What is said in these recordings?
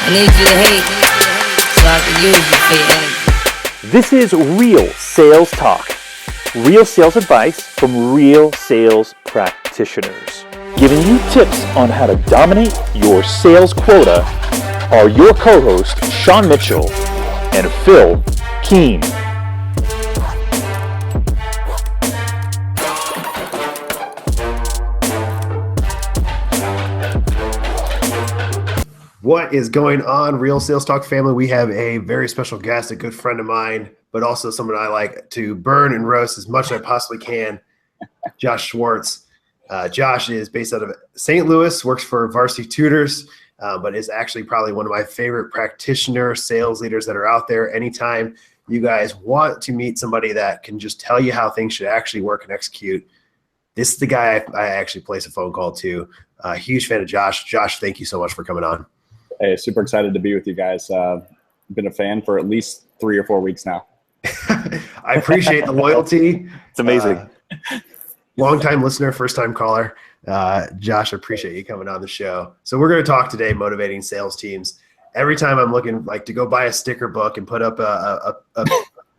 I need you to hate so I can use you for your hate. This is real sales talk. Real sales advice from real sales practitioners. Giving you tips on how to dominate your sales quota are your co-hosts Sean Mitchell and Phil Keen. What is going on, Real Sales Talk family? We have a very special guest, a good friend of mine, but also someone I like to burn and roast as much as I possibly can, Josh Schwartz. Josh is based out of St. Louis, works for Varsity Tutors, but is actually probably one of my favorite practitioner sales leaders that are out there. Anytime you guys want to meet somebody that can just tell you how things should actually work and execute, this is the guy I actually place a phone call to. Huge fan of Josh. Josh, thank you so much for coming on. Hey, super excited to be with you guys. Been a fan for at least 3 or 4 weeks now. I appreciate the loyalty. It's amazing. Long-time listener, first-time caller. Josh, I appreciate you coming on the show. So we're going to talk today motivating sales teams. Every time I'm looking like to go buy a sticker book and put up a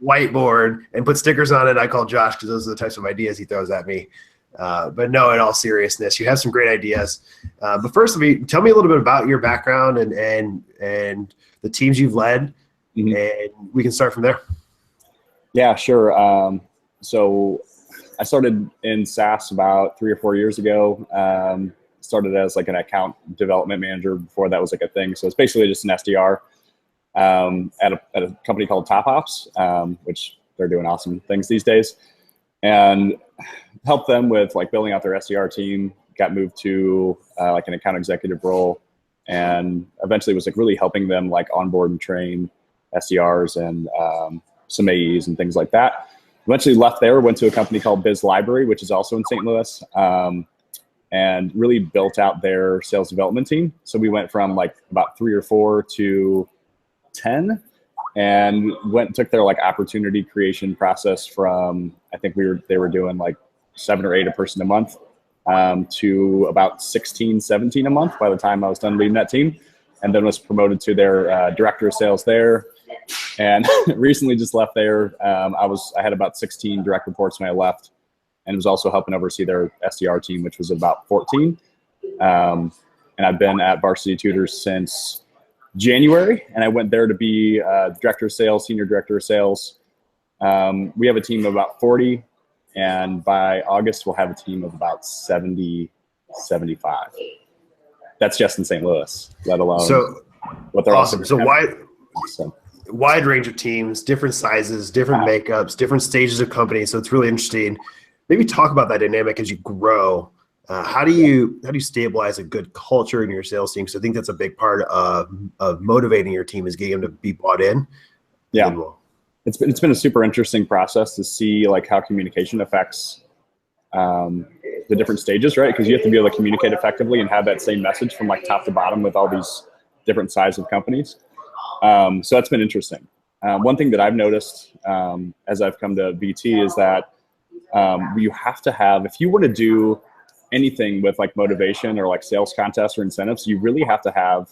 whiteboard and put stickers on it, I call Josh because those are the types of ideas he throws at me. But no, in all seriousness, you have some great ideas. But first, tell me a little bit about your background and the teams you've led, and we can start from there. Yeah, sure. So I started in SaaS about 3 or 4 years ago. Started as like an account development manager before that was like a thing. So it's basically just an SDR at a company called Top Ops, which they're doing awesome things these days. And helped them with like building out their SDR team, got moved to like an account executive role, and eventually was like really helping them like onboard and train SDRs and some AEs and things like that. Eventually left there, went to a company called Biz Library, which is also in St. Louis, and really built out their sales development team. So we went from like about 3 or 4 to 10. And went and took their like opportunity creation process from, I think they were doing like 7 or 8 a person a month to about 16, 17 a month by the time I was done leading that team, and then was promoted to their director of sales there, and recently just left there. I had about 16 direct reports when I left, and was also helping oversee their SDR team, which was about 14. And I've been at Varsity Tutors since January, and I went there to be director of sales, senior director of sales. We have a team of about 40, and by August we'll have a team of about 70, 75. That's just in St. Louis, let alone what they're awesome. So wide range of teams, different sizes, different makeups, different stages of companies. So it's really interesting. Maybe talk about that dynamic as you grow. How do you stabilize a good culture in your sales team? Because I think that's a big part of motivating your team is getting them to be bought in. Yeah, it's been a super interesting process to see like how communication affects the different stages, right? Because you have to be able to communicate effectively and have that same message from like top to bottom with all these different sizes of companies. So that's been interesting. One thing that I've noticed as I've come to VT is that you have to have, if you were to do anything with like motivation or like sales contests or incentives, you really have to have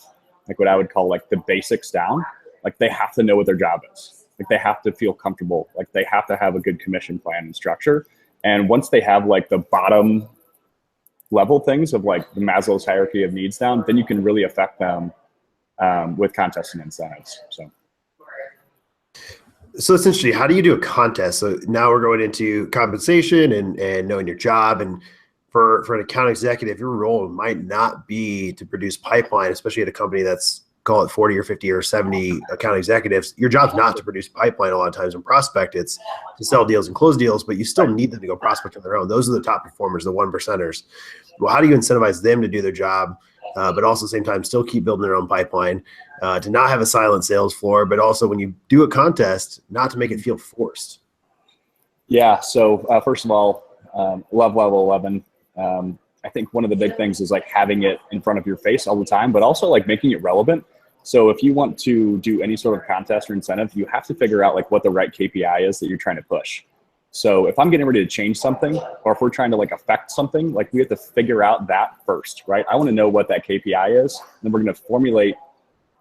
like what I would call like the basics down. Like they have to know what their job is. Like they have to feel comfortable. Like they have to have a good commission plan and structure. And once they have like the bottom level things of like the Maslow's hierarchy of needs down, then you can really affect them with contests and incentives. So essentially, how do you do a contest? So now we're going into compensation and knowing your job. And for an account executive, your role might not be to produce pipeline, especially at a company that's, call it 40 or 50 or 70 account executives. Your job's not to produce pipeline a lot of times and prospect. It's to sell deals and close deals, but you still need them to go prospect on their own. Those are the top performers, the 1%ers. Well, how do you incentivize them to do their job, but also at the same time still keep building their own pipeline, to not have a silent sales floor, but also when you do a contest, not to make it feel forced? Yeah, so first of all, love level 11. I think one of the big things is like having it in front of your face all the time, but also like making it relevant. So if you want to do any sort of contest or incentive, you have to figure out like what the right KPI is that you're trying to push. So if I'm getting ready to change something, or if we're trying to like affect something, like we have to figure out that first, right? I want to know what that KPI is. Then we're going to formulate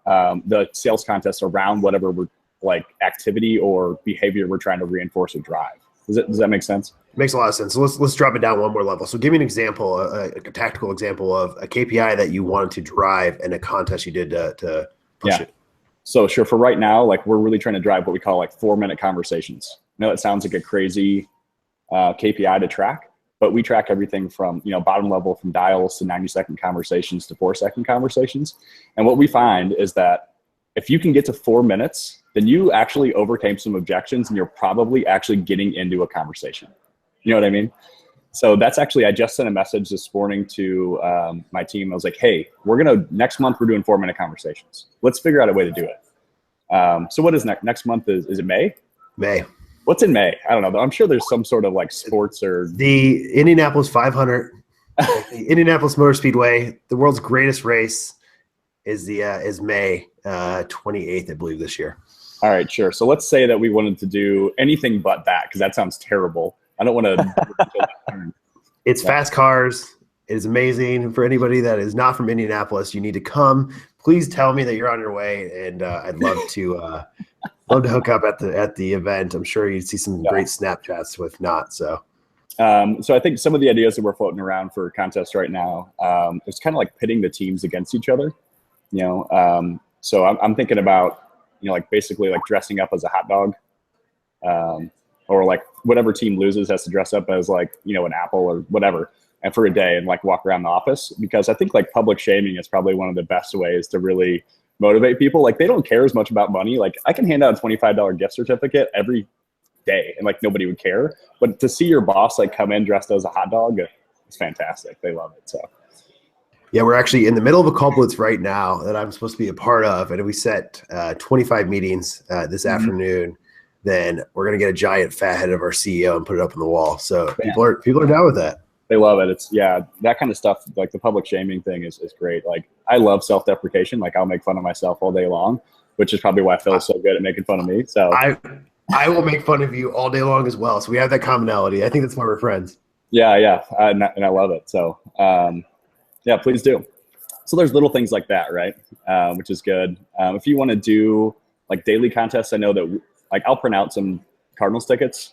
the sales contest around whatever we're like activity or behavior we're trying to reinforce or drive. Does that make sense? Makes a lot of sense. So let's drop it down one more level. So give me an example, a tactical example of a KPI that you wanted to drive and a contest you did to push it. So sure, for right now, like we're really trying to drive what we call like 4-minute conversations. I know it sounds like a crazy KPI to track, but we track everything from, bottom level from dials to 90-second conversations to 4-second conversations. And what we find is that if you can get to 4 minutes, then you actually overcame some objections and you're probably actually getting into a conversation. You know what I mean? So that's actually, I just sent a message this morning to my team. I was like, hey, next month we're doing 4-minute conversations. Let's figure out a way to do it. So what is next month? Is it May? May. What's in May? I don't know. I'm sure there's some sort of like sports or the Indianapolis 500, the Indianapolis Motor Speedway, the world's greatest race is May 28th, I believe, this year. All right, sure. So let's say that we wanted to do anything but that, because that sounds terrible. I don't want to. It's fast cars. It is amazing. For anybody that is not from Indianapolis, you need to come. Please tell me that you're on your way, and I'd love to hook up at the event. I'm sure you'd see some great Snapchats with not so. So I think some of the ideas that we're floating around for contests right now, it's kind of like pitting the teams against each other. So I'm thinking about, like basically like dressing up as a hot dog, or like whatever team loses has to dress up as like, an apple or whatever, and for a day and like walk around the office, because I think like public shaming is probably one of the best ways to really motivate people. Like they don't care as much about money. Like I can hand out a $25 gift certificate every day and like nobody would care, but to see your boss like come in dressed as a hot dog, it's fantastic. They love it. So yeah, we're actually in the middle of a call blitz right now that I'm supposed to be a part of, and we set 25 meetings this afternoon. Then we're gonna get a giant fat head of our CEO and put it up on the wall. So people are down with that. They love it. It's that kind of stuff. Like the public shaming thing is great. Like I love self-deprecation. Like I'll make fun of myself all day long, which is probably why Phil's so good at making fun of me. So I will make fun of you all day long as well. So we have that commonality. I think that's why we're friends. Yeah, and I love it. So yeah, please do. So there's little things like that, right? Which is good. If you want to do like daily contests, I know that like I'll print out some Cardinals tickets.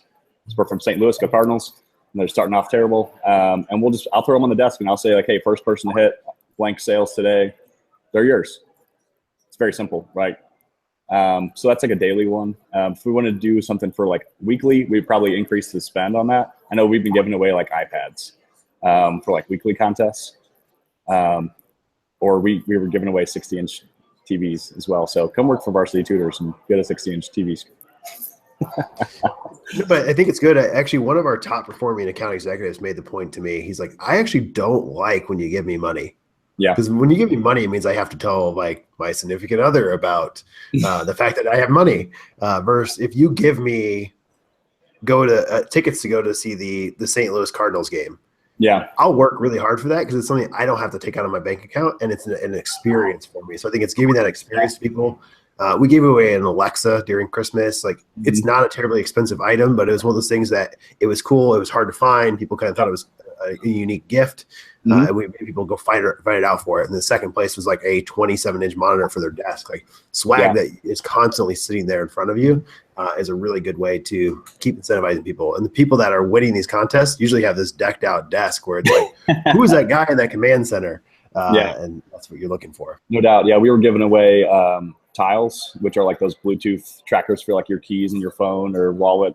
We're from St. Louis, go Cardinals. And they're starting off terrible. And I'll throw them on the desk and I'll say like, hey, first person to hit blank sales today, they're yours. It's very simple, right? So that's like a daily one. If we want to do something for like weekly, we'd probably increase the spend on that. I know we've been giving away like iPads for like weekly contests. Or we were giving away 60-inch TVs as well. So come work for Varsity Tutors and get a 60-inch TV screen. But I think it's good. Actually, one of our top performing account executives made the point to me. He's like, I actually don't like when you give me money. Yeah. Because when you give me money, it means I have to tell like my significant other about the fact that I have money. Versus if you give me tickets to go to see the St. Louis Cardinals game. Yeah. I'll work really hard for that because it's something I don't have to take out of my bank account, and it's an experience for me. So I think it's giving that experience to people. We gave away an Alexa during Christmas. Like it's not a terribly expensive item, but it was one of those things that it was cool. It was hard to find. People kind of thought it was a unique gift. And we made people go find it out for it. And the second place was like a 27-inch monitor for their desk. Like swag that is constantly sitting there in front of you is a really good way to keep incentivizing people. And the people that are winning these contests usually have this decked out desk where it's like, who is that guy in that command center? And that's what you're looking for. No doubt. Yeah, we were giving away tiles, which are like those Bluetooth trackers for like your keys and your phone or wallet.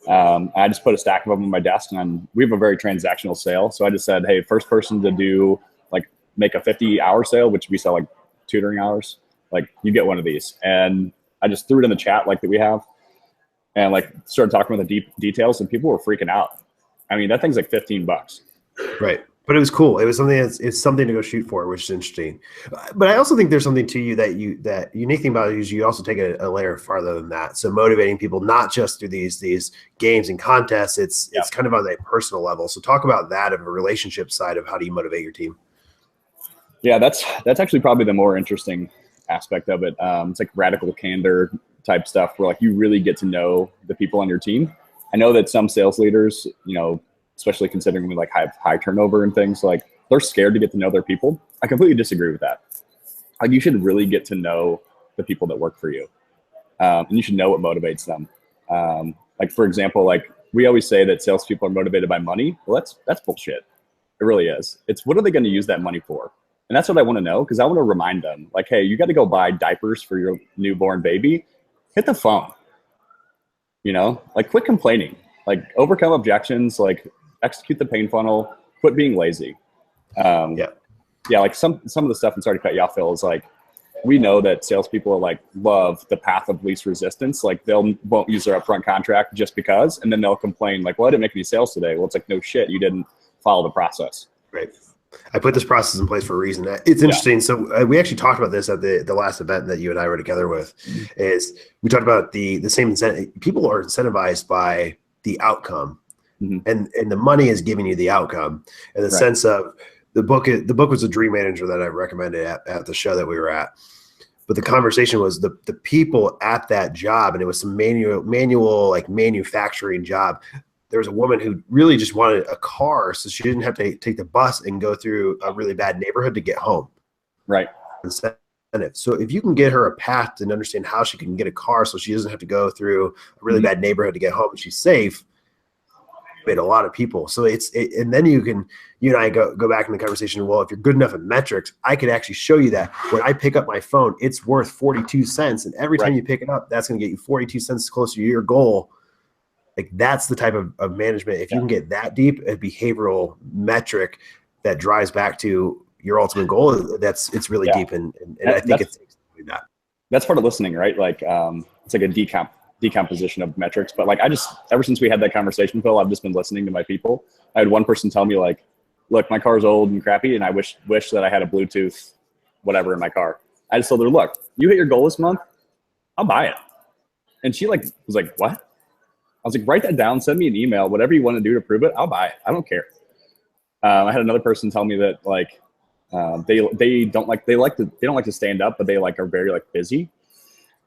I just put a stack of them on my desk, and we have a very transactional sale. So I just said, hey, first person to do like make a 50-hour sale, which we sell like tutoring hours, like you get one of these. And I just threw it in the chat like that we have, and like started talking about the details, and people were freaking out. I mean, that thing's like $15. Right. But it was cool. It was something it's something to go shoot for, which is interesting. But I also think there's something to you that unique thing about it is you also take a layer farther than that. So motivating people not just through these games and contests, it's kind of on a personal level. So talk about that of a relationship side of how do you motivate your team? Yeah, that's actually probably the more interesting aspect of it. It's like radical candor type stuff where like you really get to know the people on your team. I know that some sales leaders, especially considering we like high turnover and things, like they're scared to get to know their people. I completely disagree with that. like you should really get to know the people that work for you. And you should know what motivates them. Like for example, like we always say that salespeople are motivated by money. Well, that's bullshit. It really is. It's what are they going to use that money for? And that's what I want to know, because I want to remind them, like, hey, you got to go buy diapers for your newborn baby. Hit the phone. You know, like quit complaining, like overcome objections, like execute the pain funnel, quit being lazy. Yeah, like some of the stuff, and sorry to cut you off, Phill, is like, we know that salespeople are like love the path of least resistance. Like won't use their upfront contract just because, and then they'll complain like, well, I didn't make any sales today. Well, it's like, no shit, you didn't follow the process. Right. I put this process in place for a reason. It's interesting. Yeah. So we actually talked about this at the last event that you and I were together with. Is we talked about the same incentive. People are incentivized by the outcome, and the money is giving you the outcome. In the sense of the book was a Dream Manager that I recommended at the show that we were at. But the conversation was the people at that job, and it was some manual like manufacturing job. There was a woman who really just wanted a car so she didn't have to take the bus and go through a really bad neighborhood to get home. Right. Incentive. So if you can get her a path and understand how she can get a car so she doesn't have to go through a really bad neighborhood to get home and she's safe, made a lot of people. So and then you and I go back in the conversation. Well, if you're good enough at metrics, I could actually show you that when I pick up my phone, it's worth 42 cents. And every time you pick it up, that's going to get you 42 cents closer to your goal. Like that's the type of management. If you can get that deep, a behavioral metric that drives back to your ultimate goal, it's really deep. And I think it takes that. That's part of listening, right? Like it's like a decomposition of metrics. But like ever since we had that conversation, Phill, I've just been listening to my people. I had one person tell me like, look, my car's old and crappy, and I wish that I had a Bluetooth whatever in my car. I just told her, look, you hit your goal this month, I'll buy it. And she was like, what? I was like, write that down, send me an email, whatever you want to do to prove it, I'll buy it. I don't care. I had another person tell me that like they don't like to stand up, but they like are very like busy.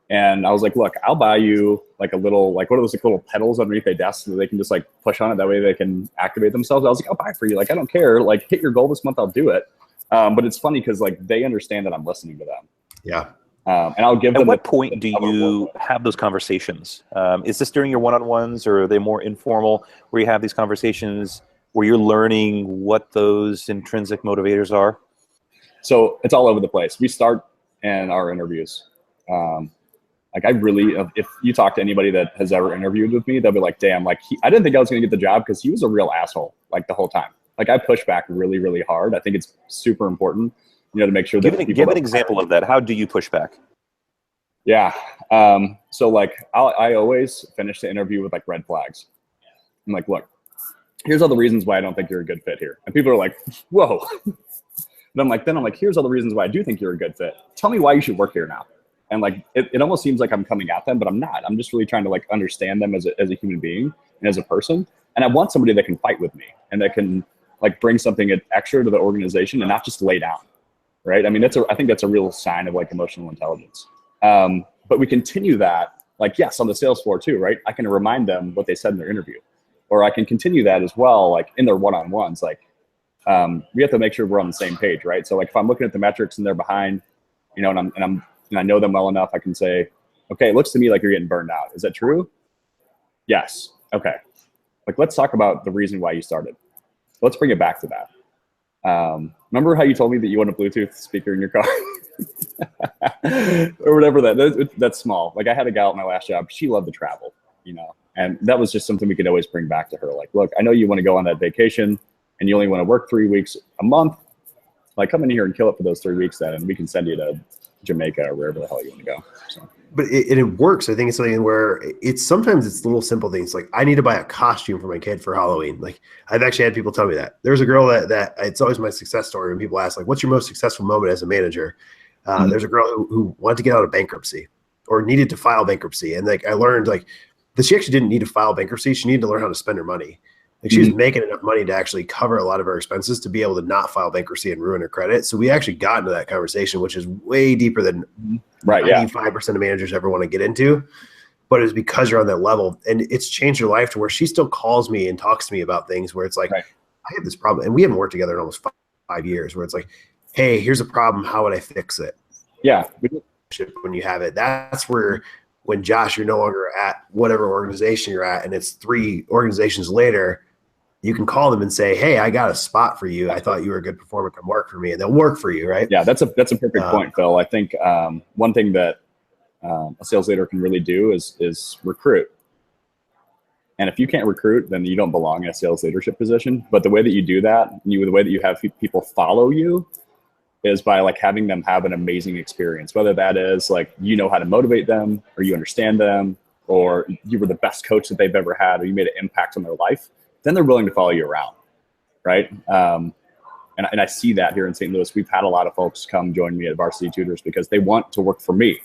And I was like, look, I'll buy you like a little, like what are those like little pedals underneath their desk so they can just like push on it. That way they can activate themselves. I was like, I'll buy it for you. Like, I don't care. Like hit your goal this month, I'll do it. But it's funny because like they understand that I'm listening to them. Yeah. And I'll give them. At what point do you have those conversations? Is this during your one-on-ones, or are they more informal where you have these conversations where you're learning what those intrinsic motivators are? So it's all over the place. We start in our interviews. Like I really, if you talk to anybody that has ever interviewed with me, they'll be like, damn, like I didn't think I was going to get the job because he was a real asshole like the whole time. Like I push back really, really hard. I think it's super important, to make sure that give an example of that. How do you push back? Yeah. So like I always finish the interview with like red flags. I'm like, look, here's all the reasons why I don't think you're a good fit here. And people are like, whoa. And I'm like, here's all the reasons why I do think you're a good fit. Tell me why you should work here now. And like, it almost seems like I'm coming at them, but I'm not. I'm just really trying to like understand them as a human being and as a person. And I want somebody that can fight with me and that can like bring something extra to the organization and not just lay down. Right. I mean, I think that's a real sign of like emotional intelligence. But we continue that, like, yes, on the sales floor too, right? I can remind them what they said in their interview, or I can continue that as well, like in their one-on-ones. Like, we have to make sure we're on the same page, right? So like, if I'm looking at the metrics and they're behind, and I know them well enough, I can say, okay, it looks to me like you're getting burned out. Is that true? Yes. Okay. Like, let's talk about the reason why you started. Let's bring it back to that. Remember how you told me that you want a Bluetooth speaker in your car? Or whatever that's small. Like I had a gal at my last job, she loved to travel, and that was just something we could always bring back to her. Like, look, I know you want to go on that vacation and you only want to work 3 weeks a month. Like come in here and kill it for those 3 weeks then, and we can send you to Jamaica or wherever the hell you want to go. So. But it works. I think it's something where sometimes it's little simple things. Like I need to buy a costume for my kid for Halloween. Like I've actually had people tell me that. There's a girl that it's always my success story when people ask like, what's your most successful moment as a manager? There's a girl who wanted to get out of bankruptcy or needed to file bankruptcy. And like I learned like that she actually didn't need to file bankruptcy. She needed to learn how to spend her money. Like she was making enough money to actually cover a lot of her expenses to be able to not file bankruptcy and ruin her credit. So we actually got into that conversation, which is way deeper than 95% of managers ever want to get into. But it's because you're on that level, and it's changed her life to where she still calls me and talks to me about things where it's like, I have this problem, and we haven't worked together in almost 5 years, where it's like, hey, here's a problem. How would I fix it? Yeah. When you have it, that's where, when Josh, you're no longer at whatever organization you're at, and it's 3 organizations later, you can call them and say, hey, I got a spot for you. I thought you were a good performer. Come work for me. And they'll work for you, right? Yeah, that's a perfect point, Phil. I think one thing that a sales leader can really do is recruit. And if you can't recruit, then you don't belong in a sales leadership position. But the way that you do that, the way that you have people follow you, is by like having them have an amazing experience. Whether that is like, you know how to motivate them, or you understand them, or you were the best coach that they've ever had, or you made an impact on their life, then they're willing to follow you around, right? And I see that here in St. Louis. We've had a lot of folks come join me at Varsity Tutors because they want to work for me.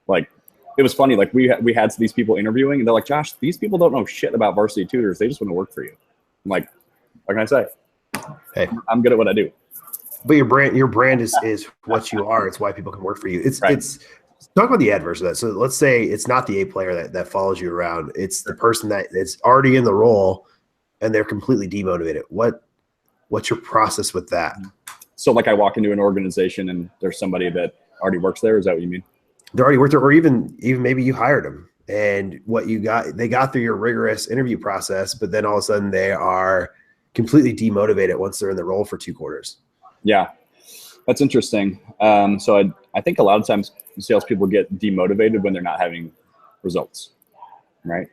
Like, it was funny, like we had these people interviewing, and they're like, Josh, these people don't know shit about Varsity Tutors. They just want to work for you. I'm like, what can I say? Hey, I'm good at what I do. But your brand is what you are. It's why people can work for you. It's talk about the adverse of that. So let's say it's not the A player that follows you around. It's the person that's already in the role and they're completely demotivated. What's your process with that? So like I walk into an organization and there's somebody that already works there. Is that what you mean? They already worked there, or even maybe you hired them, and they got through your rigorous interview process, but then all of a sudden they are completely demotivated once they're in the role for 2 quarters. Yeah, that's interesting. So I think a lot of times salespeople get demotivated when they're not having results, right?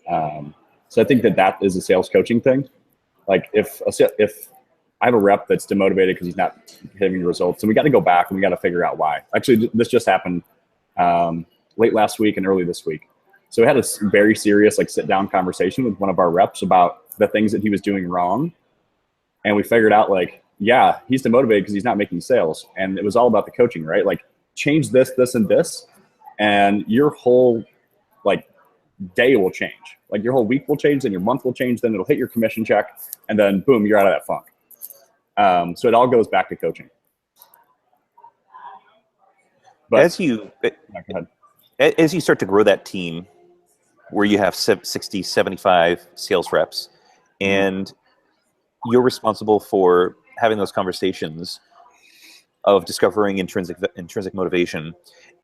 So I think that is a sales coaching thing. Like if I have a rep that's demotivated because he's not having results, and we got to go back and we got to figure out why. Actually, this just happened late last week and early this week. So we had a very serious sit down conversation with one of our reps about the things that he was doing wrong, and we figured out yeah, he's demotivated because he's not making sales. And it was all about the coaching, right? Like, change this, this, and this, and your whole day will change. Like, your whole week will change, then your month will change, then it'll hit your commission check, and then boom, you're out of that funk. So it all goes back to coaching. But as you start to grow that team where you have 60, 75 sales reps, and you're responsible for having those conversations of discovering intrinsic motivation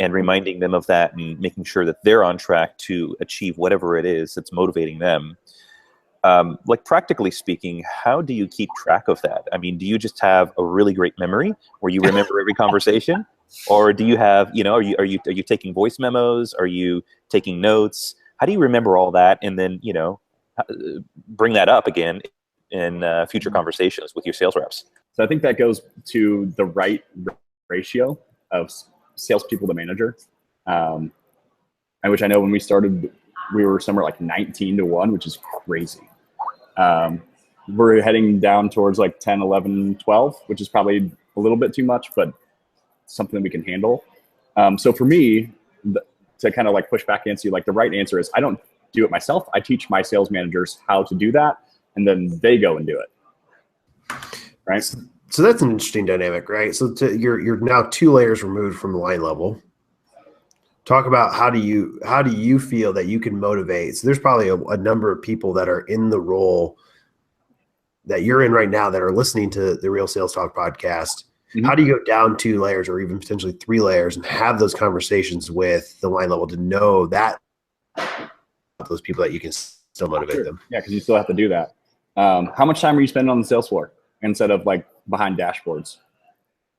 and reminding them of that and making sure that they're on track to achieve whatever it is that's motivating them. Practically speaking, how do you keep track of that? I mean, do you just have a really great memory where you remember every conversation? Or do you have, are you taking voice memos? Are you taking notes? How do you remember all that and then, bring that up again in future conversations with your sales reps? So I think that goes to the right ratio of salespeople to manager. And which I know when we started, we were somewhere like 19-1, which is crazy. We're heading down towards 10, 11, 12, which is probably a little bit too much, but something that we can handle. So for me, to kind of push back against you, the right answer is I don't do it myself. I teach my sales managers how to do that, and then they go and do it. Right. So that's an interesting dynamic, right? So you're now 2 layers removed from the line level. Talk about how do you feel that you can motivate? So there's probably a number of people that are in the role that you're in right now that are listening to the Real Sales Talk podcast. Mm-hmm. How do you go down 2 layers or even potentially 3 layers and have those conversations with the line level to know that those people that you can still motivate them? Yeah, because you still have to do that. How much time are you spending on the sales floor instead of behind dashboards?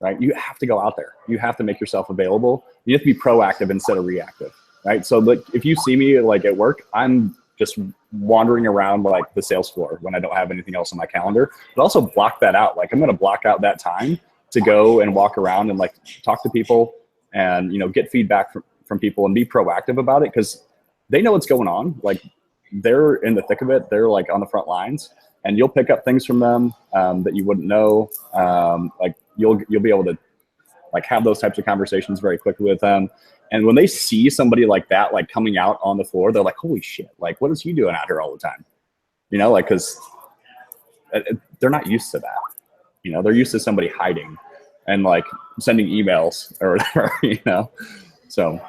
Right? You have to go out there. You have to make yourself available. You have to be proactive instead of reactive. Right? So if you see me at work, I'm just wandering around the sales floor when I don't have anything else on my calendar. But also block that out. I'm going to block out that time to go and walk around and talk to people and get feedback from people and be proactive about it, because they know what's going on. They're in the thick of it. They're on the front lines, and you'll pick up things from them that you wouldn't know. You'll be able to have those types of conversations very quickly with them. And when they see somebody like that coming out on the floor, they're like, holy shit, what is he doing out here all the time? Because they're not used to that. They're used to somebody hiding and sending emails or whatever, So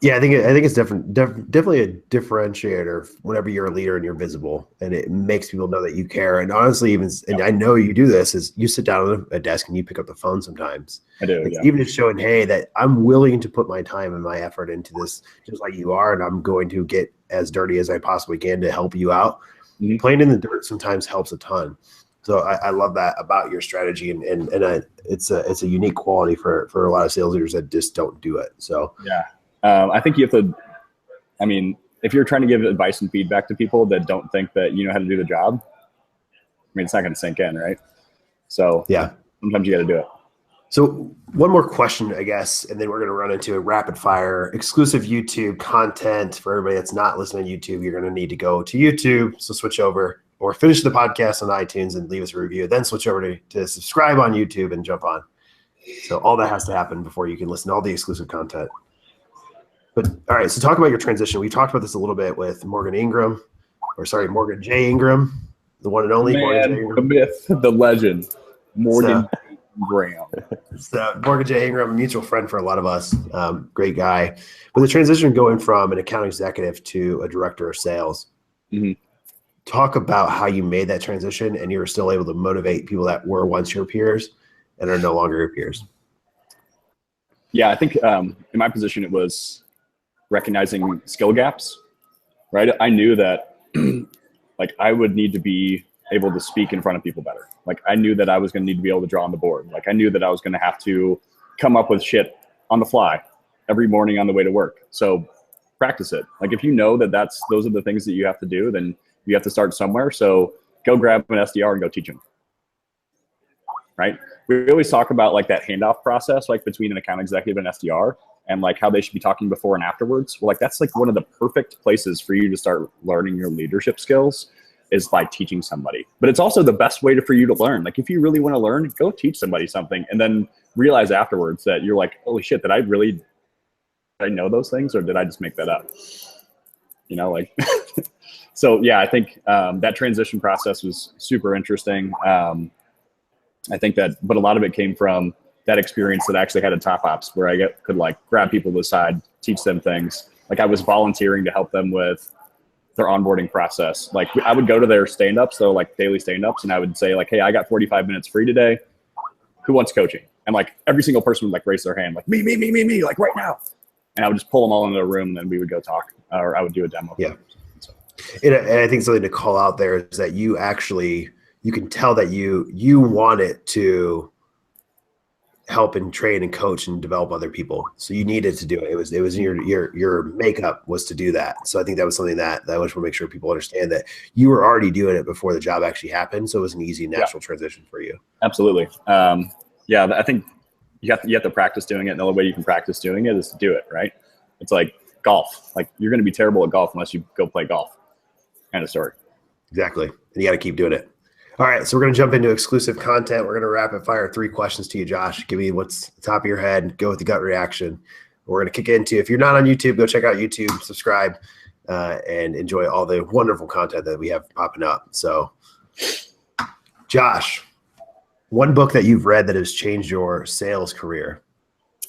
Yeah, I think it's definitely a differentiator whenever you're a leader and you're visible, and it makes people know that you care. And honestly, and I know you do this, is you sit down at a desk and you pick up the phone sometimes. I do, Like, yeah. even just showing, hey, that I'm willing to put my time and my effort into this, just like you are, and I'm going to get as dirty as I possibly can to help you out. Mm-hmm. Playing in the dirt sometimes helps a ton. So I love that about your strategy, and it's a unique quality for a lot of sales leaders that just don't do it. So yeah. I think you have to, I mean, if you're trying to give advice and feedback to people that don't think that you know how to do the job, I mean, it's not going to sink in, right? So yeah, sometimes you got to do it. So one more question, I guess, and then we're going to run into a rapid fire exclusive YouTube content for everybody that's not listening to YouTube. You're going to need to go to YouTube. So switch over or finish the podcast on iTunes and leave us a review. Then switch over to subscribe on YouTube and jump on. So all that has to happen before you can listen to all the exclusive content. But all right, so talk about your transition. We talked about this a little bit with Morgan J. Ingram, the one and only Morgan J. Ingram. The myth, the legend, Morgan Graham. So Morgan J. Ingram, a mutual friend for a lot of us, great guy. But the transition going from an account executive to a director of sales, talk about how you made that transition and you were still able to motivate people that were once your peers and are no longer your peers. Yeah, I think in my position, it was recognizing skill gaps, right? I knew that like I would need to be able to speak in front of people better. Like I knew that I was going to need to be able to draw on the board. Like I knew that I was going to have to come up with shit on the fly every morning on the way to work. So practice it. Like if you know that those are the things that you have to do, then you have to start somewhere. So go grab an SDR and go teach them. Right? We always talk about like that handoff process, like between an account executive and SDR, and like how they should be talking before and afterwards. Well, like that's like one of the perfect places for you to start learning your leadership skills is by teaching somebody. But it's also the best way for you to learn. Like if you really want to learn, go teach somebody something and then realize afterwards that you're like, holy shit, did I know those things or did I just make that up? You know, like, so yeah, I think that transition process was super interesting. I think but a lot of it came from that experience that I actually had at Top Ops where I could like grab people to the side, teach them things. Like I was volunteering to help them with their onboarding process. Like I would go to their stand-ups, so like daily stand-ups, and I would say like, hey, I got 45 minutes free today. Who wants coaching? And like every single person would like raise their hand, like me, like right now. And I would just pull them all into a room and then we would go talk, or I would do a demo. Yeah. So. And I think something to call out there is that you can tell that you want it to help and train and coach and develop other people. So you needed to do it. It was your makeup was to do that. So I think that was something that I just want to make sure people understand that you were already doing it before the job actually happened. So it was an easy, natural transition for you. Absolutely. Yeah, I think you have to practice doing it. And the only way you can practice doing it is to do it, right? It's like golf. Like you're going to be terrible at golf unless you go play golf. Kind of story. Exactly. And you got to keep doing it. All right, so we're going to jump into exclusive content. We're going to rapid fire 3 questions to you, Josh. Give me what's the top of your head. Go with the gut reaction. We're going to kick into, if you're not on YouTube, go check out YouTube, subscribe, and enjoy all the wonderful content that we have popping up. So, Josh, one book that you've read that has changed your sales career?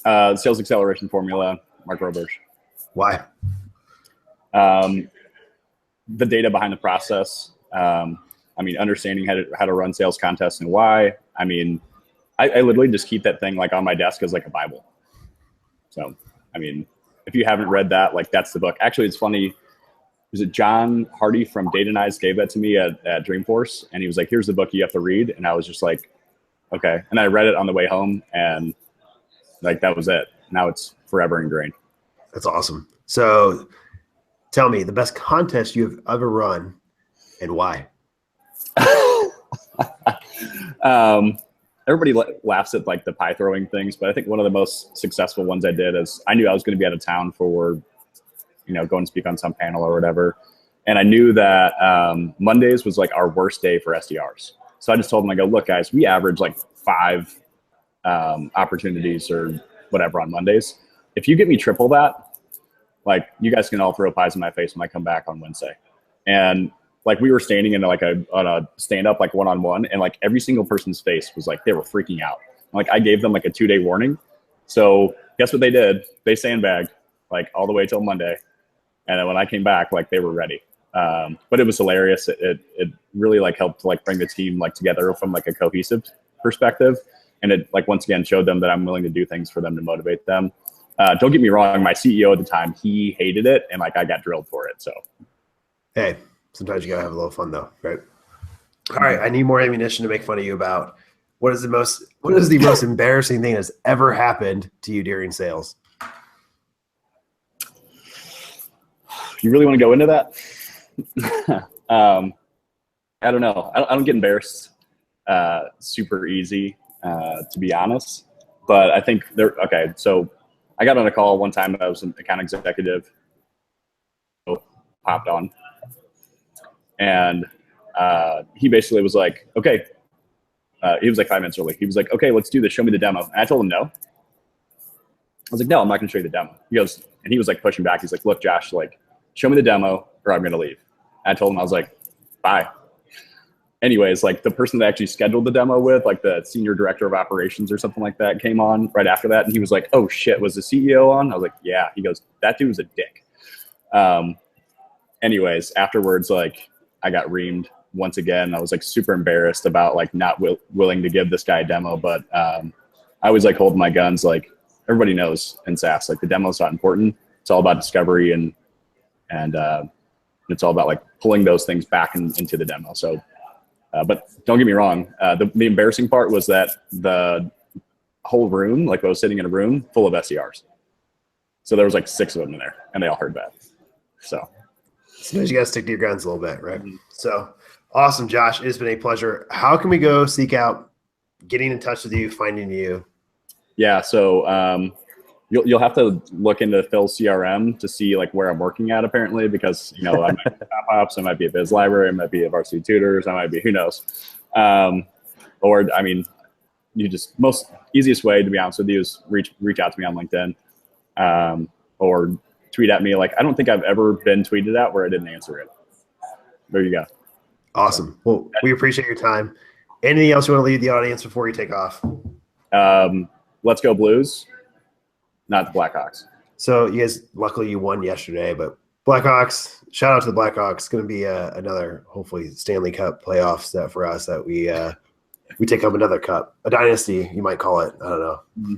Sales Acceleration Formula, Mark Roberge. Why? The data behind the process. I mean, understanding how to run sales contests and why. I mean, I literally just keep that thing like on my desk as like a Bible. So, I mean, if you haven't read that, like that's the book. Actually, it's funny. Was it John Hardy from Data Nice gave that to me at Dreamforce, and he was like, "Here's the book you have to read," and I was just like, "Okay." And I read it on the way home, and like that was it. Now it's forever ingrained. That's awesome. So, tell me the best contest you've ever run, and why. Everybody laughs at like the pie throwing things, but I think one of the most successful ones I did is I knew I was going to be out of town for, go and speak on some panel or whatever. And I knew that Mondays was like our worst day for SDRs. So I just told them, I go, look guys, we average like 5 opportunities or whatever on Mondays. If you get me triple that, like you guys can all throw pies in my face when I come back on Wednesday. And like we were standing in like on a stand up, like one-on-one, and like every single person's face was like, they were freaking out. Like I gave them like a 2-day warning. So guess what they did? They sandbagged like all the way till Monday. And then when I came back, like they were ready. But it was hilarious. It really like helped like bring the team like together from like a cohesive perspective. And it like once again showed them that I'm willing to do things for them to motivate them. Don't get me wrong, my CEO at the time, he hated it, and like I got drilled for it. So hey, sometimes you gotta have a little fun though, right? All right, I need more ammunition to make fun of you about. What is the most embarrassing thing that's ever happened to you during sales? You really want to go into that? I don't know. I don't get embarrassed super easy, to be honest. But I think okay, so I got on a call one time. I was an account executive, popped on, and he basically was like, okay. He was like 5 minutes early. He was like, okay, let's do this. Show me the demo. And I told him no. I was like, no, I'm not going to show you the demo. He goes, and he was like pushing back. He's like, look, Josh, like, show me the demo or I'm going to leave. And I told him, I was like, bye. Anyways, like the person that actually scheduled the demo with, like the senior director of operations or something like that, came on right after that. And he was like, oh shit, was the CEO on? I was like, yeah. He goes, that dude was a dick. Anyways, afterwards, like I got reamed once again. I was like super embarrassed about like not willing to give this guy a demo. But I was like holding my guns. Like everybody knows in SaaS, like the demo's not important. It's all about discovery and it's all about like pulling those things back into the demo. So, but don't get me wrong. The embarrassing part was that the whole room, like I was sitting in a room full of SERs. So there was like 6 of them in there and they all heard that. So sometimes you got to stick to your guns a little bit, right? So awesome, Josh. It's been a pleasure. How can we go seek out getting in touch with you, finding you? Yeah, so you'll have to look into Phil's CRM to see like where I'm working at apparently, because I might be at Ops, I might be at Biz Library, I might be at Varsity Tutors, I might be who knows. Or I mean, most easiest way to be honest with you is reach out to me on LinkedIn, or tweet at me. Like I don't think I've ever been tweeted at where I didn't answer it. There you go. Awesome. Well, we appreciate your time. Anything else you want to leave the audience before you take off? Let's go Blues, not the Blackhawks. So you guys, luckily you won yesterday, but Blackhawks, shout out to the Blackhawks. It's going to be another, hopefully, Stanley Cup playoffs that for us that we take home another cup, a dynasty, you might call it. I don't know. Mm-hmm.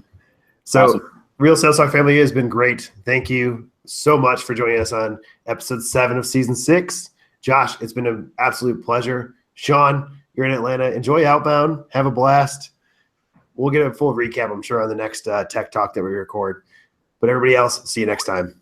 So awesome. Real Sales Talk family has been great. Thank you so much for joining us on episode 7 of season 6. Josh, it's been an absolute pleasure. Sean, you're in Atlanta. Enjoy Outbound. Have a blast. We'll get a full recap, I'm sure, on the next Tech Talk that we record. But everybody else, see you next time.